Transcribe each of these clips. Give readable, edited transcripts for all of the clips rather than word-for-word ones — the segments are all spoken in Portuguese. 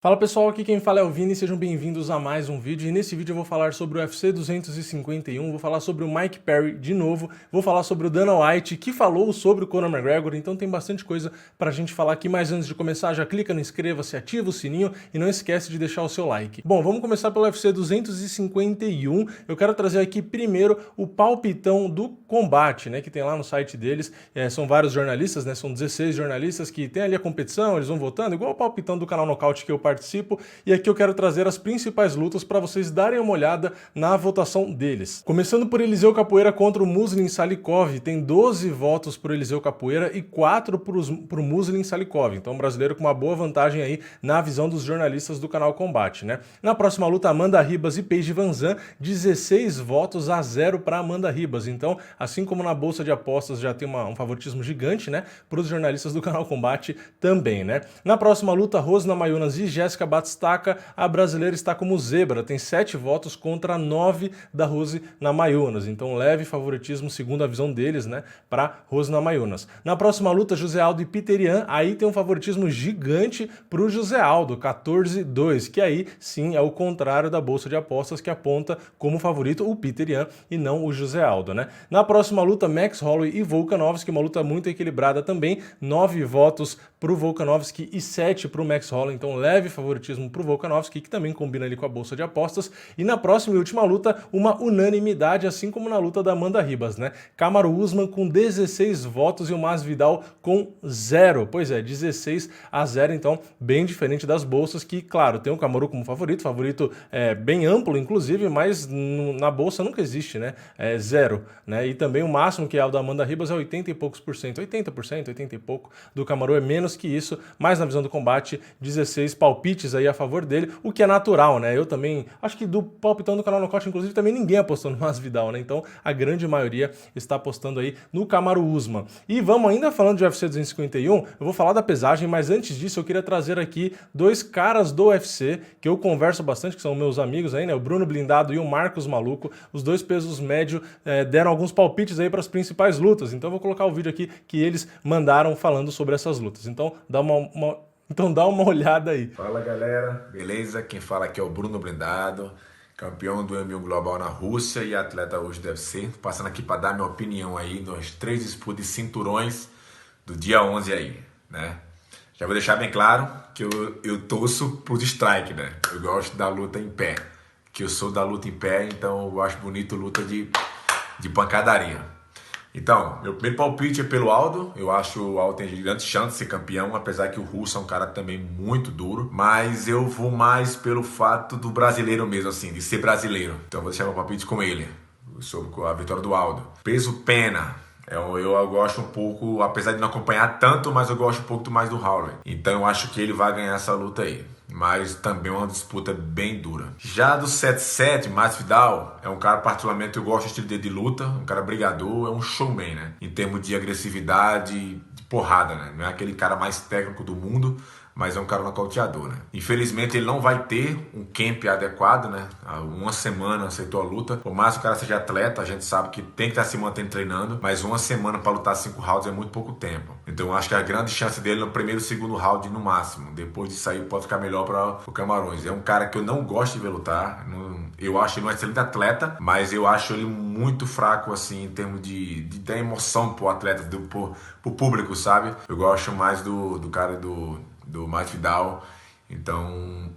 Fala pessoal, aqui quem fala é o Vini, sejam bem-vindos a mais um vídeo. E nesse vídeo eu vou falar sobre o UFC 251, vou falar sobre o Mike Perry de novo, vou falar sobre o Dana White, que falou sobre o Conor McGregor, então tem bastante coisa pra gente falar aqui. Mas antes de começar, já clica no inscreva-se, ativa o sininho e não esquece de deixar o seu like. Bom, vamos começar pelo UFC 251, eu quero trazer aqui primeiro o palpitão do combate, né, que tem lá no site deles. São vários jornalistas, né, são 16 jornalistas que tem ali a competição, eles vão votando, igual o palpitão do canal Nocaute que eu participo, e aqui eu quero trazer as principais lutas para vocês darem uma olhada na votação deles. Começando por Eliseu Capoeira contra o Muslin Salikov, tem 12 votos por Eliseu Capoeira e 4 para o Muslin Salikov, então um brasileiro com uma boa vantagem aí na visão dos jornalistas do canal Combate, né? Na próxima luta, Amanda Ribas e Paige VanZant, 16 votos a 0 para Amanda Ribas, então assim como na bolsa de apostas já tem um favoritismo gigante, né, para os jornalistas do canal Combate também, né? Na próxima luta, Rose Namajunas e Jéssica Batistaca, a brasileira está como zebra, tem 7 votos contra 9 da Rose Namajunas, então leve favoritismo segundo a visão deles, né, para Rose Namajunas. Na próxima luta, José Aldo e Petr Yan, aí tem um favoritismo gigante para o José Aldo, 14-2, que aí sim é o contrário da bolsa de apostas que aponta como favorito o Petr Yan e não o José Aldo, né? Na próxima luta, Max Holloway e Volkanovski, uma luta muito equilibrada também, 9 votos para o Volkanovski e 7 para o Max Holloway, então leve favoritismo para o Volkanovski, que também combina ali com a bolsa de apostas. E na próxima e última luta, uma unanimidade, assim como na luta da Amanda Ribas, né? Kamaru Usman com 16 votos e o Masvidal com 0. Pois é, 16 a 0, então bem diferente das bolsas, que claro, tem o Kamaru como favorito bem amplo inclusive, mas na bolsa nunca existe, né? É 0, né? E também o máximo que é o da Amanda Ribas é 80 e poucos por cento, 80%, 80 e pouco, do Kamaru é menos que isso, mas na visão do combate, 16 palpites aí a favor dele, o que é natural, né? Eu também, acho que do palpitão do canal Nocaute, inclusive, também ninguém apostou no Masvidal, né? Então, a grande maioria está apostando aí no Kamaru Usman. E vamos ainda falando de UFC 251, eu vou falar da pesagem, mas antes disso eu queria trazer aqui dois caras do UFC, que eu converso bastante, que são meus amigos aí, né? O Bruno Blindado e o Marcos Maluco, os dois pesos médio deram alguns palpites aí para as principais lutas, então eu vou colocar o vídeo aqui que eles mandaram falando sobre essas lutas. Então, dá uma olhada aí. Fala galera, beleza? Quem fala aqui é o Bruno Blindado, campeão do M1 Global na Rússia e atleta hoje do UFC. Passando aqui para dar minha opinião aí nos 3 disputas de cinturões do dia 11 aí, né? Já vou deixar bem claro que eu torço pros strike, né? Eu gosto da luta em pé, que eu sou da luta em pé, então eu acho bonito luta de pancadaria. Então, meu primeiro palpite é pelo Aldo. Eu acho o Aldo tem grande chance de ser campeão, apesar que o Russo é um cara também muito duro. Mas eu vou mais pelo fato do brasileiro mesmo, assim, de ser brasileiro. Então eu vou deixar meu palpite com ele, sobre a vitória do Aldo. Peso pena. Eu gosto um pouco, apesar de não acompanhar tanto, mas eu gosto um pouco mais do Holloway. Então eu acho que ele vai ganhar essa luta aí. Mas também é uma disputa bem dura. Já do 7-7, Masvidal é um cara particularmente, eu gosto do estilo dele de luta, um cara brigador, é um showman, né? Em termos de agressividade, de porrada, né? Não é aquele cara mais técnico do mundo, mas é um cara nocauteador, né? Infelizmente ele não vai ter um camp adequado, né? Há uma semana aceitou a luta. Por mais que o cara seja atleta, a gente sabe que tem que estar se mantendo treinando, mas uma semana para lutar 5 rounds é muito pouco tempo. Então eu acho que a grande chance dele no primeiro e segundo round no máximo. Depois de sair pode ficar melhor para o Camarões. É um cara que eu não gosto de ver lutar. Eu acho ele um excelente atleta, mas eu acho ele muito fraco assim em termos de dar emoção pro atleta, pro público, sabe? Eu gosto mais do cara do Masvidal, então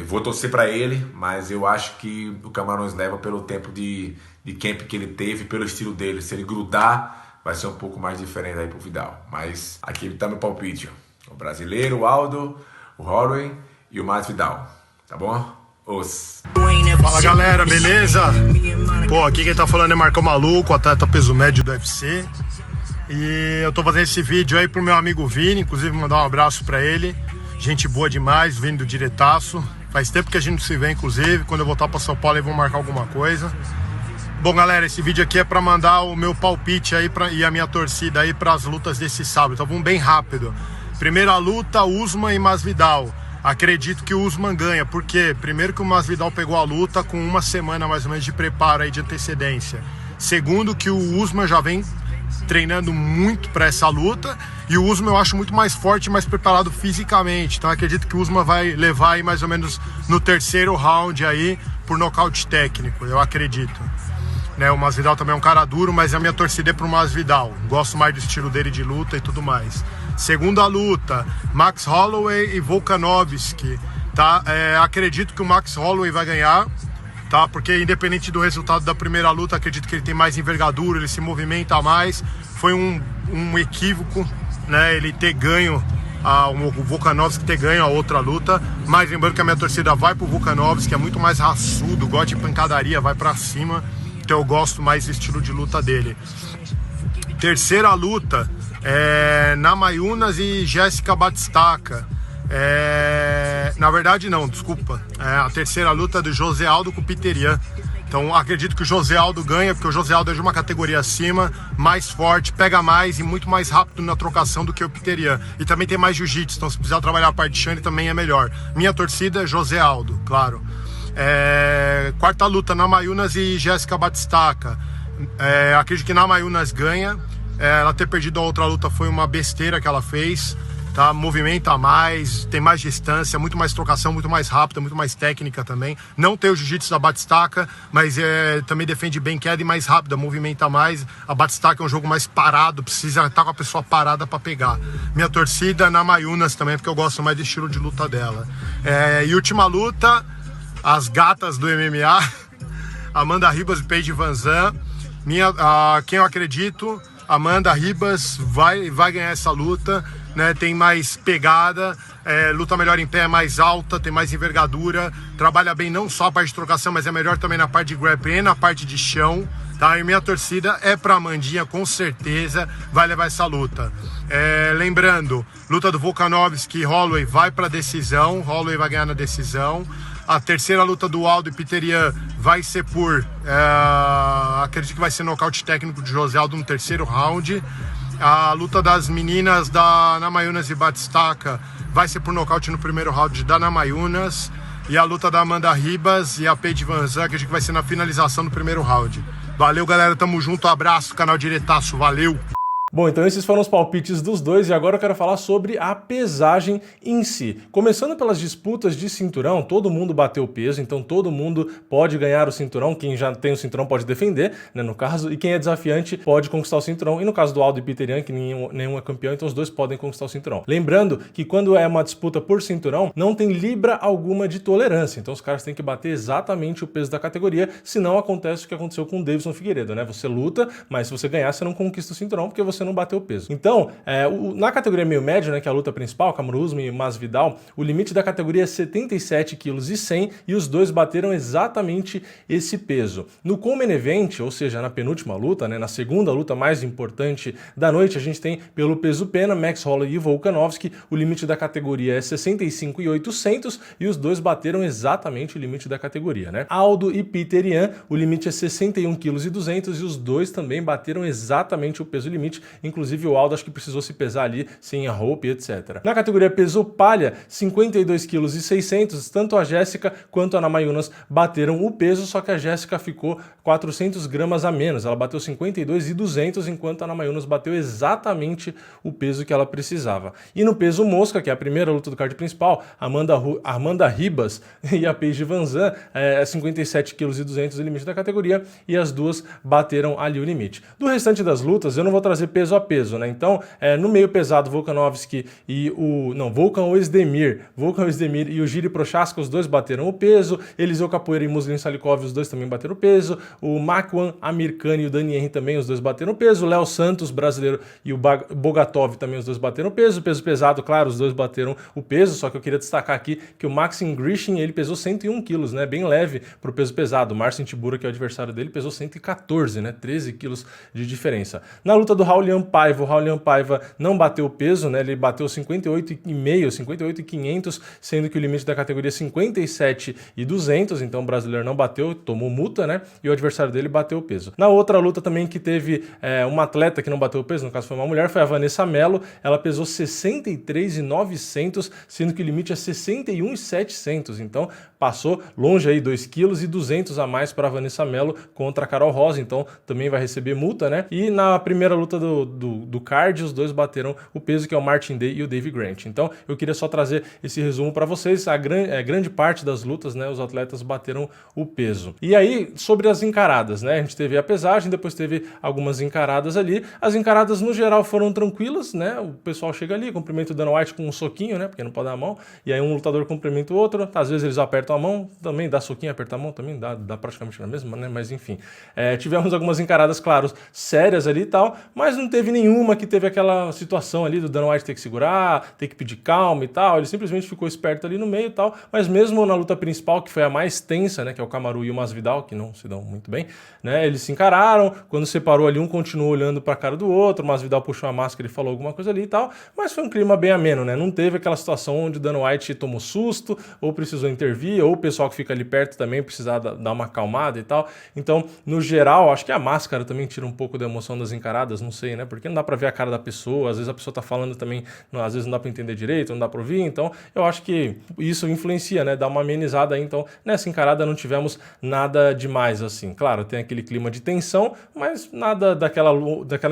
vou torcer para ele, mas eu acho que o Camarões leva pelo tempo de camp que ele teve, pelo estilo dele. Se ele grudar, vai ser um pouco mais diferente aí pro Vidal. Mas aqui tá meu palpite, ó. O brasileiro, o Aldo, o Holloway e o Masvidal, tá bom? Fala galera, beleza? Pô, aqui quem tá falando é Marcão Maluco, atleta peso médio do UFC. E eu tô fazendo esse vídeo aí pro meu amigo Vini, inclusive mandar um abraço pra ele. Gente boa demais, vindo diretaço. Faz tempo que a gente não se vê, inclusive. Quando eu voltar pra São Paulo, eu vou marcar alguma coisa. Bom, galera, esse vídeo aqui é pra mandar o meu palpite aí e a minha torcida aí pras lutas desse sábado. Então vamos bem rápido. Primeira luta, Usman e Masvidal. Acredito que o Usman ganha, porque primeiro que o Masvidal pegou a luta com uma semana mais ou menos de preparo aí, de antecedência. Segundo que o Usman já vem treinando muito para essa luta, e o Usman eu acho muito mais forte e mais preparado fisicamente, então eu acredito que o Usman vai levar aí mais ou menos no terceiro round aí por nocaute técnico, eu acredito. Né, o Masvidal também é um cara duro, mas a minha torcida é pro Masvidal, gosto mais do estilo dele de luta e tudo mais. Segunda luta, Max Holloway e Volkanovski, tá? Acredito que o Max Holloway vai ganhar, tá? Porque independente do resultado da primeira luta, acredito que ele tem mais envergadura, ele se movimenta mais. Foi um equívoco, né? Ele ter ganho, o Volkanovski ter ganho a outra luta. Mas lembrando que a minha torcida vai pro Volkanovski, que é muito mais raçudo, gosta de pancadaria, vai pra cima. Então eu gosto mais do estilo de luta dele. Terceira luta, Namajunas e Jessica Batistaca. Na verdade não, desculpa. A terceira luta é do José Aldo com o Peter Yan. Então acredito que o José Aldo ganha, porque o José Aldo é de uma categoria acima, mais forte, pega mais e muito mais rápido na trocação do que o Peter Yan. E também tem mais jiu-jitsu, então se precisar trabalhar a parte de chão ele também é melhor. Minha torcida é José Aldo, claro. Quarta luta, Namajunas e Jessica Batistaca. Acredito que Namajunas ganha. Ela ter perdido a outra luta foi uma besteira que ela fez, tá? Movimenta mais, tem mais distância, muito mais trocação, muito mais rápida, muito mais técnica também. Não tem o jiu-jitsu da Batistaca, mas também defende bem queda e mais rápida, movimenta mais. A Batistaca é um jogo mais parado, precisa estar com a pessoa parada para pegar. Minha torcida é Namajunas também, porque eu gosto mais do estilo de luta dela. E última luta, as gatas do MMA, Amanda Ribas e Paige VanZant. Quem eu acredito, Amanda Ribas vai ganhar essa luta, né? Tem mais pegada, luta melhor em pé, é mais alta, tem mais envergadura, trabalha bem não só a parte de trocação, mas é melhor também na parte de grappling e na parte de chão. Tá? E minha torcida é pra Amandinha, com certeza vai levar essa luta. Lembrando, luta do Volkanovski e Holloway vai pra decisão, Holloway vai ganhar na decisão. A terceira luta do Aldo e Peter Yan vai ser acredito que vai ser nocaute técnico de José Aldo no terceiro round. A luta das meninas da Namajunas e Batistaca vai ser por nocaute no primeiro round da Namajunas. E a luta da Amanda Ribas e a Paige VanZant, acredito que vai ser na finalização do primeiro round. Valeu, galera, tamo junto, abraço, canal Diretaço, valeu! Bom, então esses foram os palpites dos dois e agora eu quero falar sobre a pesagem em si. Começando pelas disputas de cinturão, todo mundo bateu peso, então todo mundo pode ganhar o cinturão, quem já tem o cinturão pode defender, né, no caso, e quem é desafiante pode conquistar o cinturão, e no caso do Aldo e Peter Yan, que nenhum é campeão, então os dois podem conquistar o cinturão. Lembrando que quando é uma disputa por cinturão, não tem libra alguma de tolerância, então os caras têm que bater exatamente o peso da categoria, senão acontece o que aconteceu com o Davidson Figueiredo, né? Você luta, mas se você ganhar, você não conquista o cinturão, porque você não bateu o peso. Então, na categoria meio médio, né, que é a luta principal, Kamaru Usman e Masvidal, o limite da categoria é 77,1 kg e os dois bateram exatamente esse peso. No Common Event, ou seja, na penúltima luta, né, na segunda luta mais importante da noite, a gente tem pelo peso pena, Max Holloway e Volkanovski, o limite da categoria é 65,800 e os dois bateram exatamente o limite da categoria, né? Aldo e Peter Yan, o limite é 61,2 kg e os dois também bateram exatamente o peso limite, inclusive o Aldo acho que precisou se pesar ali sem a roupa e etc. Na categoria peso palha, 52,6 kg, tanto a Jéssica quanto a Namajunas bateram o peso, só que a Jéssica ficou 400 gramas a menos, ela bateu 52,200, enquanto a Namajunas bateu exatamente o peso que ela precisava. E no peso mosca, que é a primeira luta do card principal, Amanda Ribas e a Paige VanZant, 57,2 kg o limite da categoria, e as duas bateram ali o limite. Do restante das lutas, eu não vou trazer peso a peso, né? Então, no meio pesado, Volkanovski e Volkan Oezdemir e o Jiri Prochazka, os dois bateram o peso, Eliseu Capoeira e Muslim Salikov, os dois também bateram o peso, o Makwan Amirkhan e o Dani Henry também, os dois bateram o peso, o Léo Santos, brasileiro, e o Bogatov também, os dois bateram o peso pesado, claro, os dois bateram o peso, só que eu queria destacar aqui que o Maxim Grishin, ele pesou 101 quilos, né? Bem leve pro peso pesado. O Marcin Tybura, que é o adversário dele, pesou 114, né? 13 quilos de diferença. Na luta do Raul Raulian Paiva. O Raulian Paiva não bateu o peso, né? Ele bateu 58,5, 58,500, sendo que o limite da categoria é 57,200, então o brasileiro não bateu, tomou multa, né? E o adversário dele bateu o peso. Na outra luta também que teve uma atleta que não bateu o peso, no caso foi uma mulher, foi a Vanessa Mello. Ela pesou 63,900, sendo que o limite é 61,700, então passou longe aí 2,2 kg a mais para a Vanessa Mello contra a Carol Rosa, então também vai receber multa, né? E na primeira luta do card, os dois bateram o peso, que é o Martin Day e o Dave Grant. Então eu queria só trazer esse resumo para vocês. Grande parte das lutas, né, os atletas bateram o peso. E aí, sobre as encaradas, né? A gente teve a pesagem, depois teve algumas encaradas ali. As encaradas no geral foram tranquilas, né? O pessoal chega ali, cumprimenta o Dana White com um soquinho, né? Porque não pode dar a mão. E aí um lutador cumprimenta o outro. Às vezes eles apertam a mão, também dá soquinho, aperta a mão, também dá praticamente na mesma, né? Mas enfim. Tivemos algumas encaradas, claro, sérias ali e tal, mas não teve nenhuma que teve aquela situação ali do Dana White ter que segurar, ter que pedir calma e tal. Ele simplesmente ficou esperto ali no meio e tal. Mas mesmo na luta principal, que foi a mais tensa, né? Que é o Kamaru e o Masvidal, que não se dão muito bem, né? Eles se encararam. Quando separou ali, um continuou olhando pra cara do outro. O Masvidal puxou a máscara e falou alguma coisa ali e tal. Mas foi um clima bem ameno, né? Não teve aquela situação onde o Dana White tomou susto, ou precisou intervir, ou o pessoal que fica ali perto também precisava dar uma acalmada e tal. Então, no geral, acho que a máscara também tira um pouco da emoção das encaradas, não sei, né? Porque não dá pra ver a cara da pessoa, às vezes a pessoa tá falando também, às vezes não dá pra entender direito, não dá pra ouvir. Então, eu acho que isso influencia, né? Dá uma amenizada aí. Então, nessa encarada não tivemos nada demais, assim. Claro, tem aquele clima de tensão, mas nada daquela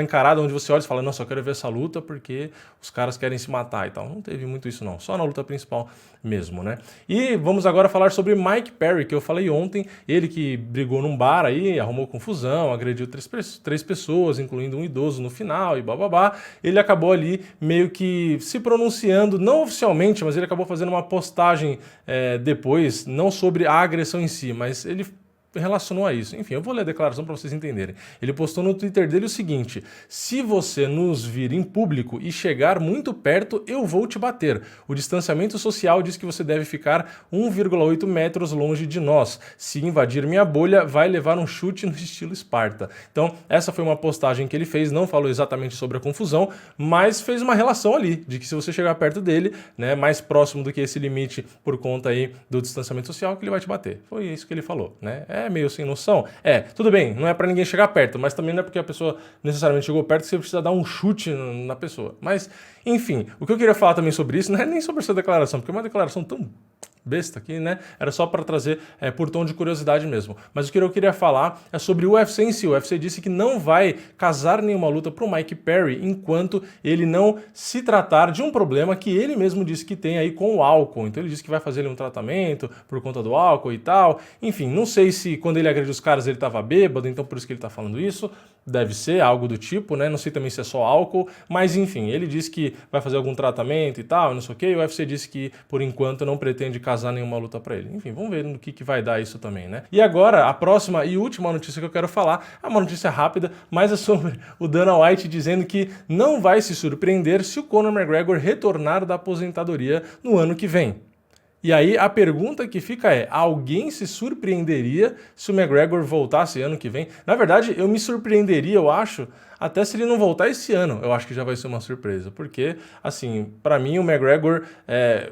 encarada onde você olha e fala, nossa, eu quero ver essa luta porque os caras querem se matar e tal. Não teve muito isso, não. Só na luta principal mesmo, né? E vamos agora falar sobre Mike Perry, que eu falei ontem. Ele que brigou num bar aí, arrumou confusão, agrediu três pessoas, incluindo um idoso no final e bababá. Ele acabou ali meio que se pronunciando, não oficialmente, mas ele acabou fazendo uma postagem depois, não sobre a agressão em si, mas ele relacionou a isso. Enfim, eu vou ler a declaração para vocês entenderem. Ele postou no Twitter dele o seguinte: se você nos vir em público e chegar muito perto, eu vou te bater. O distanciamento social diz que você deve ficar 1,8 metros longe de nós. Se invadir minha bolha, vai levar um chute no estilo Esparta. Então, essa foi uma postagem que ele fez, não falou exatamente sobre a confusão, mas fez uma relação ali, de que se você chegar perto dele, né, mais próximo do que esse limite por conta aí do distanciamento social, que ele vai te bater. Foi isso que ele falou, né? Meio sem noção. Tudo bem, não é pra ninguém chegar perto, mas também não é porque a pessoa necessariamente chegou perto que você precisa dar um chute na pessoa. Mas, enfim, o que eu queria falar também sobre isso não é nem sobre essa declaração, porque é uma declaração tão besta aqui, né? Era só para trazer por tom de curiosidade mesmo. Mas o que eu queria falar é sobre o UFC em si. O UFC disse que não vai casar nenhuma luta pro Mike Perry enquanto ele não se tratar de um problema que ele mesmo disse que tem aí com o álcool. Então ele disse que vai fazer um tratamento por conta do álcool e tal. Enfim, não sei se quando ele agrediu os caras ele estava bêbado, então por isso que ele tá falando isso. Deve ser algo do tipo, né? Não sei também se é só álcool, mas enfim, ele disse que vai fazer algum tratamento e tal, não sei o que. O UFC disse que por enquanto não pretende casar nenhuma luta pra ele. Enfim, vamos ver no que vai dar isso também, né? E agora, a próxima e última notícia que eu quero falar é uma notícia rápida, mas é sobre o Dana White dizendo que não vai se surpreender se o Conor McGregor retornar da aposentadoria no ano que vem. E aí a pergunta que fica é, alguém se surpreenderia se o McGregor voltasse ano que vem? Na verdade, eu me surpreenderia, eu acho, até se ele não voltar esse ano. Eu acho que já vai ser uma surpresa, porque, assim, pra mim o McGregor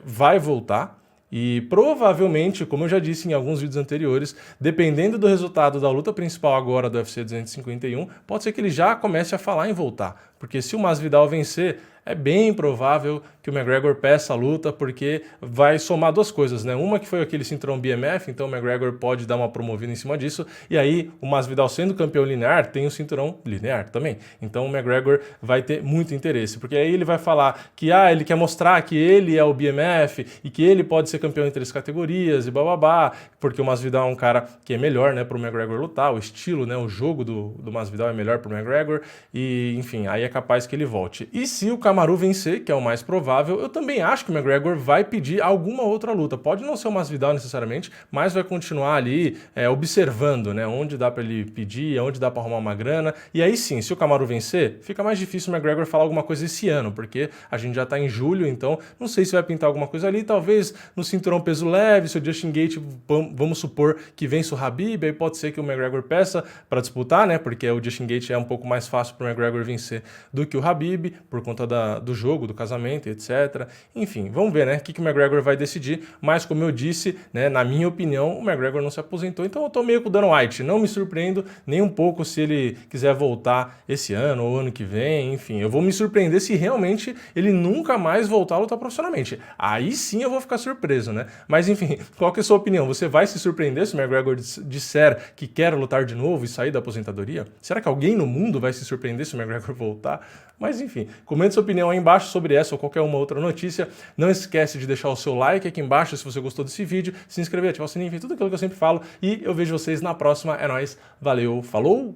vai voltar. E provavelmente, como eu já disse em alguns vídeos anteriores, dependendo do resultado da luta principal agora do UFC 251, pode ser que ele já comece a falar em voltar. Porque se o Masvidal vencer, é bem provável que o McGregor peça a luta, porque vai somar duas coisas, né? Uma que foi aquele cinturão BMF, então o McGregor pode dar uma promovida em cima disso, e aí o Masvidal sendo campeão linear, tem o cinturão linear também. Então o McGregor vai ter muito interesse, porque aí ele vai falar que ele quer mostrar que ele é o BMF e que ele pode ser campeão em 3 categorias e bababá, porque o Masvidal é um cara que é melhor, né, pro McGregor lutar, o estilo, né, o jogo do Masvidal é melhor pro McGregor, e enfim, aí é capaz que ele volte. E se o Kamaru vencer, que é o mais provável, eu também acho que o McGregor vai pedir alguma outra luta. Pode não ser o Masvidal necessariamente, mas vai continuar ali observando, né, onde dá para ele pedir, onde dá para arrumar uma grana. E aí sim, se o Kamaru vencer, fica mais difícil o McGregor falar alguma coisa esse ano, porque a gente já tá em julho, então não sei se vai pintar alguma coisa ali. Talvez no cinturão peso leve, se o Justin Gaethje, vamos supor que vence o Khabib, aí pode ser que o McGregor peça para disputar, né, porque o Justin Gaethje é um pouco mais fácil para o McGregor vencer do que o Khabib, por conta do jogo, do casamento, etc. Enfim, vamos ver, né, o que o McGregor vai decidir, mas como eu disse, né, na minha opinião, o McGregor não se aposentou, então eu tô meio com o Dana White, não me surpreendo nem um pouco se ele quiser voltar esse ano ou ano que vem, enfim, eu vou me surpreender se realmente ele nunca mais voltar a lutar profissionalmente. Aí sim eu vou ficar surpreso, né? Mas enfim, qual que é a sua opinião? Você vai se surpreender se o McGregor disser que quer lutar de novo e sair da aposentadoria? Será que alguém no mundo vai se surpreender se o McGregor voltar? Mas enfim, comente sua opinião aí embaixo sobre essa ou qualquer uma outra notícia. Não esquece de deixar o seu like aqui embaixo se você gostou desse vídeo, se inscrever, ativar o sininho, enfim, tudo aquilo que eu sempre falo. E eu vejo vocês na próxima. É nóis, valeu, falou!